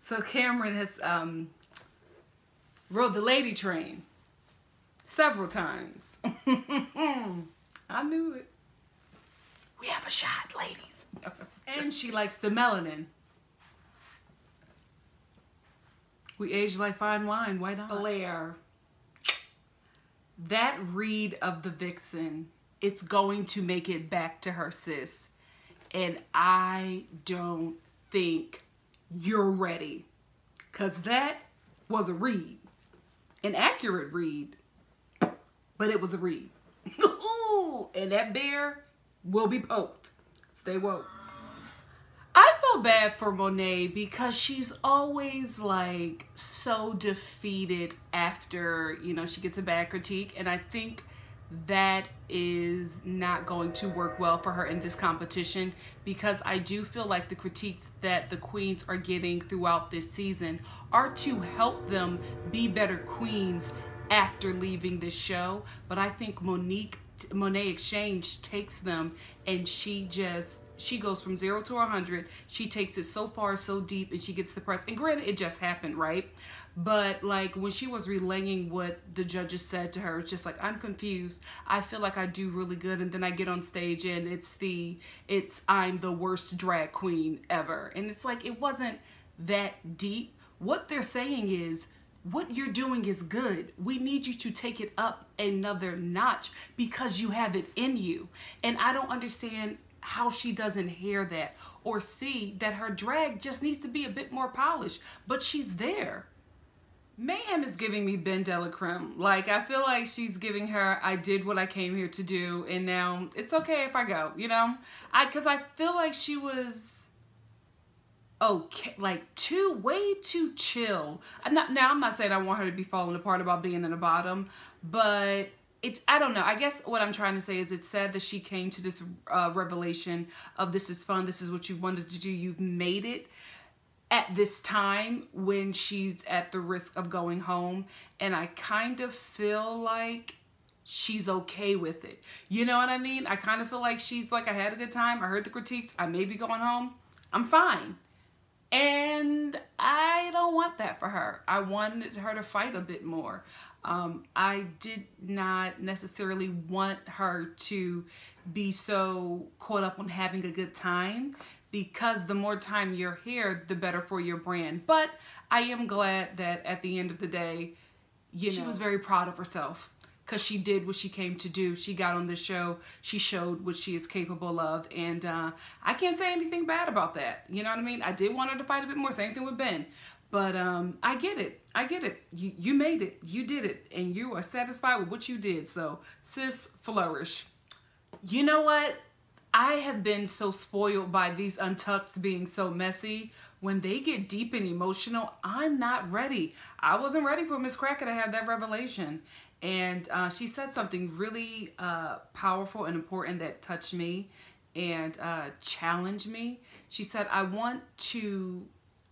So Cameron has rode the lady train several times. I knew it. We have a shot, ladies. And she likes the melanin. We age like fine wine, why not? Blair. That read of the vixen, it's going to make it back to her, sis. And I don't think you're ready. Because that was a read. An accurate read. But it was a read. Ooh, and that bear will be poked. Stay woke. I feel bad for Monet because she's always like so defeated after, you know, she gets a bad critique. And I think that is not going to work well for her in this competition, because I do feel like the critiques that the queens are getting throughout this season are to help them be better queens after leaving this show. But I think Monet X Change takes them and she goes from 0 to 100. She takes it so far, so deep, and she gets depressed. And granted, it just happened, right? But like when she was relaying what the judges said to her, it's just like, I'm confused. I feel like I do really good, and then I get on stage and I'm the worst drag queen ever. And it's like, it wasn't that deep. What they're saying is, what you're doing is good. We need you to take it up another notch because you have it in you. And I don't understand how she doesn't hear that or see that her drag just needs to be a bit more polished, but she's there. Mayhem is giving me Ben de la Creme. Like, I feel like she's giving her, I did what I came here to do, and now it's okay if I go, you know? Because I feel like she was okay, like way too chill. Now, I'm not saying I want her to be falling apart about being in the bottom, but I don't know. I guess what I'm trying to say is it's sad that she came to this revelation of this is fun, this is what you wanted to do, you've made it at this time when she's at the risk of going home. And I kind of feel like she's okay with it. You know what I mean? I kind of feel like she's like, I had a good time, I heard the critiques, I may be going home, I'm fine. And I don't want that for her. I wanted her to fight a bit more. I did not necessarily want her to be so caught up on having a good time, because the more time you're here, the better for your brand. But I am glad that at the end of the day, she was very proud of herself, because she did what she came to do. She got on the show, she showed what she is capable of, and I can't say anything bad about that. You know what I mean? I did want her to fight a bit more, same thing with Ben. But I get it. I get it. You made it. You did it. And you are satisfied with what you did. So, sis, flourish. You know what? I have been so spoiled by these Untucked being so messy. When they get deep and emotional, I'm not ready. I wasn't ready for Miss Cracker to have that revelation. And she said something really powerful and important that touched me and challenged me. She said, I want to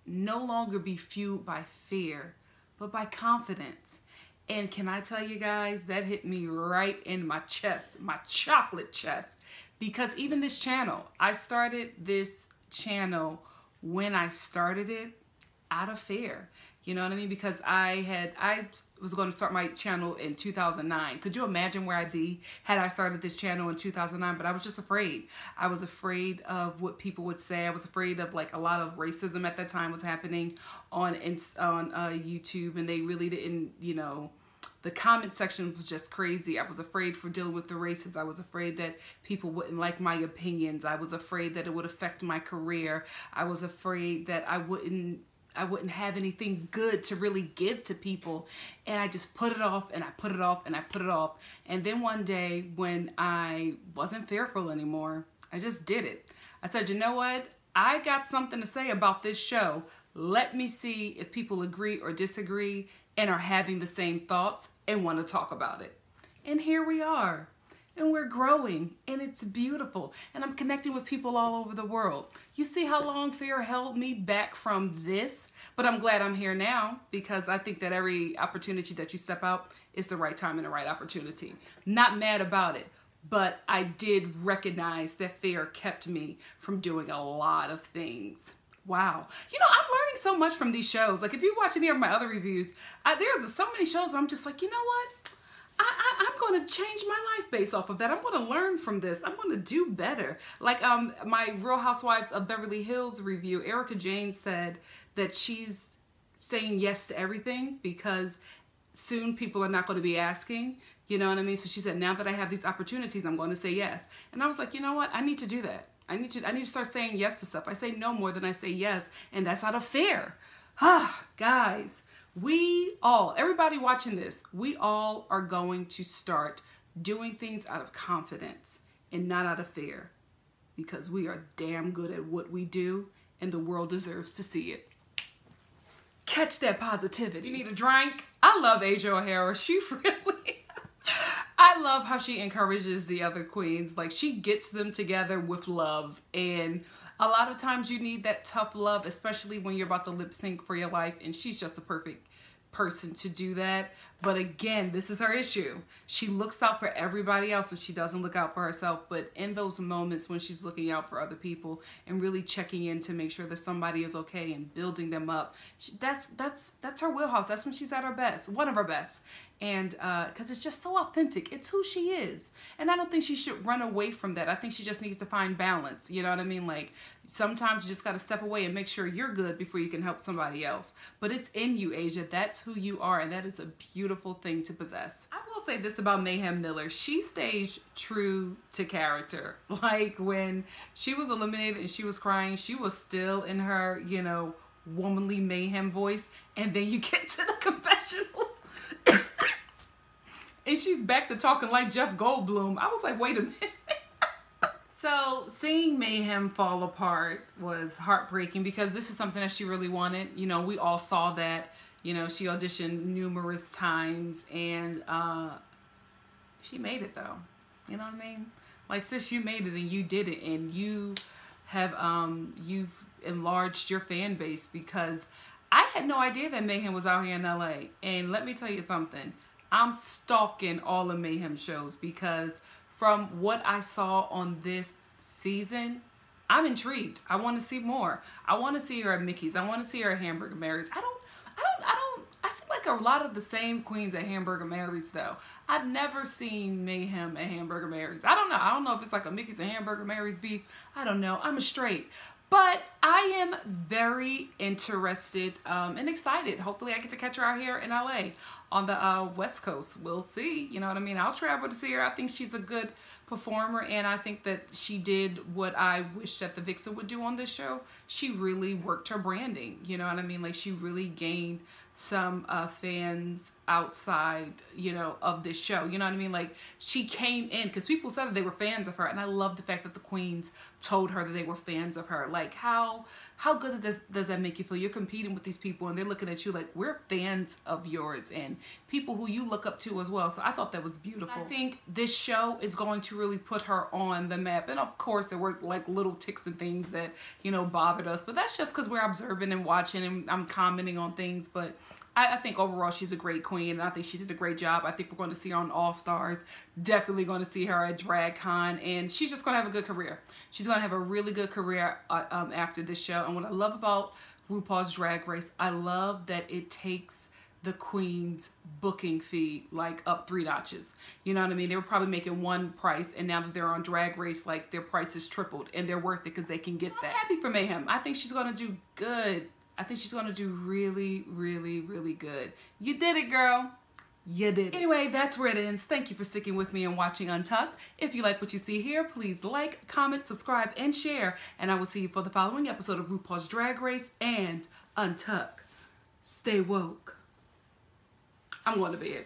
no longer be fueled by fear, but by confidence. And can I tell you guys, that hit me right in my chest, my chocolate chest. Because even this channel, I started this channel when I started it out of fear. You know what I mean? Because I was going to start my channel in 2009. Could you imagine where I'd be had I started this channel in 2009? But I was just afraid. I was afraid of what people would say. I was afraid of, like, a lot of racism at that time was happening on YouTube, and they really didn't, you know, the comment section was just crazy. I was afraid for dealing with the races. I was afraid that people wouldn't like my opinions. I was afraid that it would affect my career. I was afraid that I wouldn't have anything good to really give to people. And I just put it off, and I put it off, and I put it off. And then one day when I wasn't fearful anymore, I just did it. I said, you know what? I got something to say about this show. Let me see if people agree or disagree and are having the same thoughts and want to talk about it. And here we are. And we're growing, and it's beautiful. And I'm connecting with people all over the world. You see how long fear held me back from this? But I'm glad I'm here now, because I think that every opportunity that you step out is the right time and the right opportunity. Not mad about it, but I did recognize that fear kept me from doing a lot of things. Wow. You know, I'm learning so much from these shows. Like, if you watch any of my other reviews, there's so many shows where I'm just like, you know what? I'm going to change my life based off of that. I'm going to learn from this. I'm going to do better. Like my Real Housewives of Beverly Hills review, Erica Jane said that she's saying yes to everything because soon people are not going to be asking. You know what I mean? So she said, now that I have these opportunities, I'm going to say yes. And I was like, you know what? I need to do that. I need to start saying yes to stuff. I say no more than I say yes, and that's out of fear. Guys, everybody watching this, we all are going to start doing things out of confidence and not out of fear, because we are damn good at what we do, and the world deserves to see it. Catch that positivity. You need a drink? I love Asia O'Hara. She really... I love how she encourages the other queens. Like, she gets them together with love. And a lot of times you need that tough love, especially when you're about to lip sync for your life. And she's just a perfect person to do that. But again, this is her issue. She looks out for everybody else and she doesn't look out for herself. But in those moments when she's looking out for other people and really checking in to make sure that somebody is okay and building them up, that's her wheelhouse. That's when she's at her best, one of her best. And because it's just so authentic. It's who she is. And I don't think she should run away from that. I think she just needs to find balance. You know what I mean? Like, sometimes you just got to step away and make sure you're good before you can help somebody else. But it's in you, Asia. That's who you are. And that is a beautiful thing to possess. I will say this about Mayhem Miller. She stayed true to character. Like, when she was eliminated and she was crying, she was still in her, you know, womanly mayhem voice. And then you get to the confessionals. And she's back to talking like Jeff Goldblum. I was like, wait a minute. So seeing Mayhem fall apart was heartbreaking because this is something that she really wanted. You know, we all saw that. You know, she auditioned numerous times and she made it though. You know what I mean? Like, sis, you made it and you did it, and you have you've enlarged your fan base, because I had no idea that Mayhem was out here in LA. And let me tell you something. I'm stalking all the Mayhem shows because from what I saw on this season, I'm intrigued. I want to see more. I want to see her at Mickey's. I want to see her at Hamburger Mary's. I see like a lot of the same queens at Hamburger Mary's though. I've never seen Mayhem at Hamburger Mary's. I don't know. I don't know if it's like a Mickey's and Hamburger Mary's beef. I don't know. I'm a straight. But I am very interested and excited. Hopefully I get to catch her out here in LA on the West Coast. We'll see. You know what I mean? I'll travel to see her. I think she's a good performer, and I think that she did what I wish that the Vixen would do on this show. She really worked her branding. You know what I mean? Like, she really gained some fans outside, you know, of this show. You know what I mean? Like, she came in because people said that they were fans of her, and I love the fact that the queens told her that they were fans of her. Like, how good does that make you feel? You're competing with these people and they're looking at you like, we're fans of yours and people who you look up to as well. So I thought that was beautiful. I think this show is going to really put her on the map. And of course there were like little ticks and things that, you know, bothered us, but that's just because we're observing and watching and I'm commenting on things. But I think overall she's a great queen, and I think she did a great job. I think we're going to see her on All Stars. Definitely going to see her at DragCon, and she's just going to have a good career. She's going to have a really good career after this show. And what I love about RuPaul's Drag Race, I love that it takes the queen's booking fee like up 3 notches. You know what I mean? They were probably making one price, and now that they're on Drag Race, like, their price is tripled, and they're worth it because they can get that. I'm happy for Mayhem. I think she's going to do good. I think she's going to do really, really, really good. You did it, girl. You did it. Anyway, that's where it ends. Thank you for sticking with me and watching Untucked. If you like what you see here, please like, comment, subscribe, and share. And I will see you for the following episode of RuPaul's Drag Race and Untucked. Stay woke. I'm going to bed.